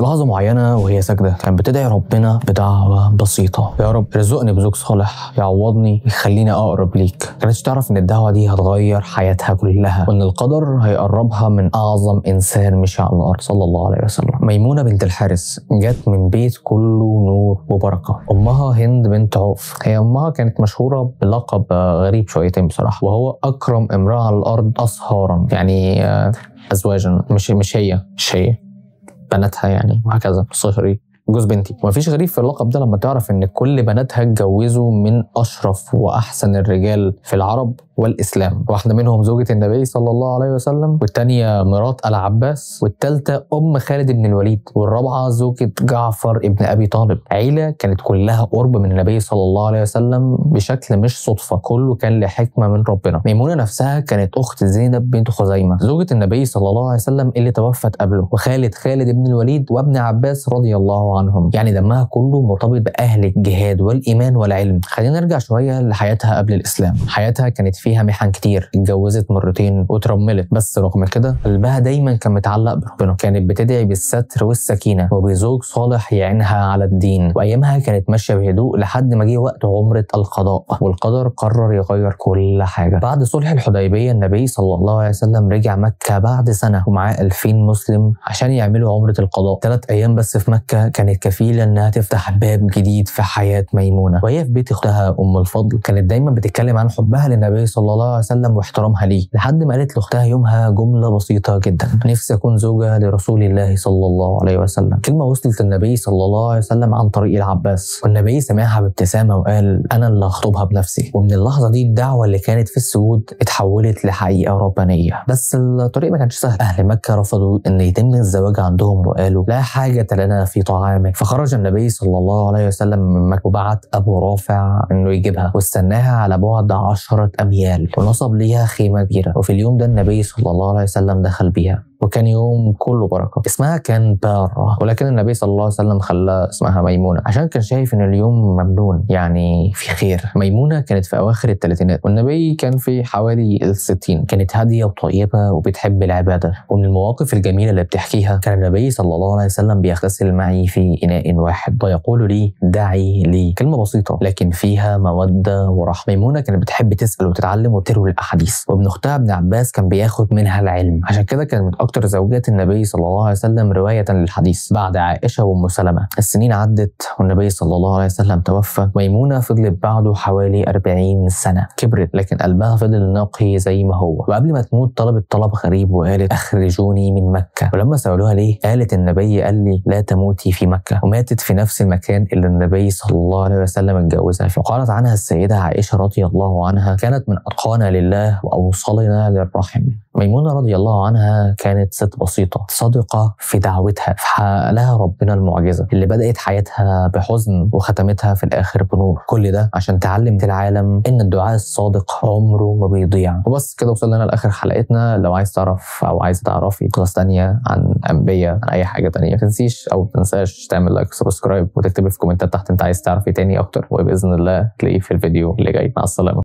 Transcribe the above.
في لحظة معينة وهي ساجدة كانت بتدعي ربنا بدعوة بسيطة: يا رب ارزقني بزوج صالح يعوضني يخليني أقرب ليك. كانتش تعرف إن الدعوة دي هتغير حياتها كلها، وإن القدر هيقربها من أعظم إنسان مشي على الأرض صلى الله عليه وسلم. ميمونة بنت الحارث جت من بيت كله نور وبركة. أمها هند بنت عوف، هي أمها كانت مشهورة بلقب غريب شويتين بصراحة، وهو أكرم امرأة على الأرض أصهارا، يعني أزواجا، مش هي بناتها يعني، وهكذا. صهري جوز بنتي. ومفيش غريب في اللقب ده لما تعرف ان كل بناتها اتجوزوا من اشرف واحسن الرجال في العرب والاسلام. واحده منهم زوجة النبي صلى الله عليه وسلم، والثانيه مرات العباس، والثالثه ام خالد بن الوليد، والرابعه زوجة جعفر ابن ابي طالب. عيله كانت كلها قرب من النبي صلى الله عليه وسلم بشكل مش صدفه، كله كان لحكمه من ربنا. ميمونه نفسها كانت اخت زينب بنت خزيمه زوجة النبي صلى الله عليه وسلم اللي توفت قبله، وخالد بن الوليد وابن عباس رضي الله عنهم. يعني دمها كله مرتبط باهل الجهاد والايمان والعلم. خلينا نرجع شويه لحياتها قبل الاسلام. حياتها كانت فيها محن كتير، اتجوزت مرتين وترملت، بس رغم كده قلبها دايما كان متعلق بربنا. كانت بتدعي بالستر والسكينه وبزوج صالح يعينها على الدين. وايامها كانت ماشيه بهدوء لحد ما جه وقت عمره القضاء، والقدر قرر يغير كل حاجه. بعد صلح الحديبيه النبي صلى الله عليه وسلم رجع مكه بعد سنه ومعاه 2000 مسلم عشان يعملوا عمره القضاء. 3 ايام بس في مكه كانت كفيله انها تفتح باب جديد في حياه ميمونه. وهي في بيت اختها ام الفضل كانت دايما بتتكلم عن حبها للنبي صلى الله عليه وسلم واحترامها ليه، لحد ما قالت لاختها يومها جمله بسيطه جدا: نفسي اكون زوجه لرسول الله صلى الله عليه وسلم. كلمه وصلت للنبي صلى الله عليه وسلم عن طريق العباس، والنبي سمعها بابتسامه وقال: انا اللي هخطبها بنفسي. ومن اللحظه دي الدعوه اللي كانت في السجود اتحولت لحقيقه ربانيه. بس الطريق ما كانش سهل. اهل مكه رفضوا ان يتم الزواج عندهم وقالوا: لا حاجه لنا في طعامك. فخرج النبي صلى الله عليه وسلم من مكه وبعت ابو رافع انه يجيبها، واستناها على بعد 10 اميال، ونصب ليها خيمه كبيره. وفي اليوم ده النبي صلى الله عليه وسلم دخل بيها، وكان يوم كله بركه. اسمها كان بارة، ولكن النبي صلى الله عليه وسلم خلى اسمها ميمونه عشان كان شايف ان اليوم ممنون، يعني في خير. ميمونه كانت في اواخر الثلاثينات والنبي كان في حوالي ال60. كانت هاديه وطيبه وبتحب العباده. ومن المواقف الجميله اللي بتحكيها: كان النبي صلى الله عليه وسلم بيغتسل معي في اناء واحد ويقول لي: دعي لي. كلمه بسيطه لكن فيها موده ورحمه. ميمونه كانت بتحب تسال وتتعلم وتروي الاحاديث، وابن اختها ابن عباس كان بياخد منها العلم. عشان كده كان من اكتر زوجات النبي صلى الله عليه وسلم روايه للحديث بعد عائشه وام سلمة. السنين عدت والنبي صلى الله عليه وسلم توفى. ميمونه فضلت بعده حوالي 40 سنه. كبرت لكن قلبها فضل نقي زي ما هو. وقبل ما تموت طلبت طلب غريب وقالت: اخرجوني من مكه. ولما سالوها ليه قالت: النبي قال لي لا تموتي في مكه. وماتت في نفس المكان اللي النبي صلى الله عليه وسلم اتجوزها فيه. وقالت عنها السيده عائشه رضي الله عنها: كانت من اتقانا لله واوصلنا للرحم. ميمونه رضي الله عنها كانت ست بسيطه صادقه في دعوتها، فحقق لها ربنا المعجزه اللي بدات حياتها بحزن وختمتها في الاخر بنور. كل ده عشان تعلم العالم ان الدعاء الصادق عمره ما بيضيع. وبس كده وصلنا لاخر حلقتنا. لو عايز تعرف او عايز تعرفي قصص تانية عن انبياء عن اي حاجه تانية، ما تنساش تعمل لايك وسبسكرايب وتكتبي في كومنتات تحت انت عايز تعرف ايه تاني اكتر، وباذن الله تلاقيه في الفيديو اللي جاي. مع السلامه.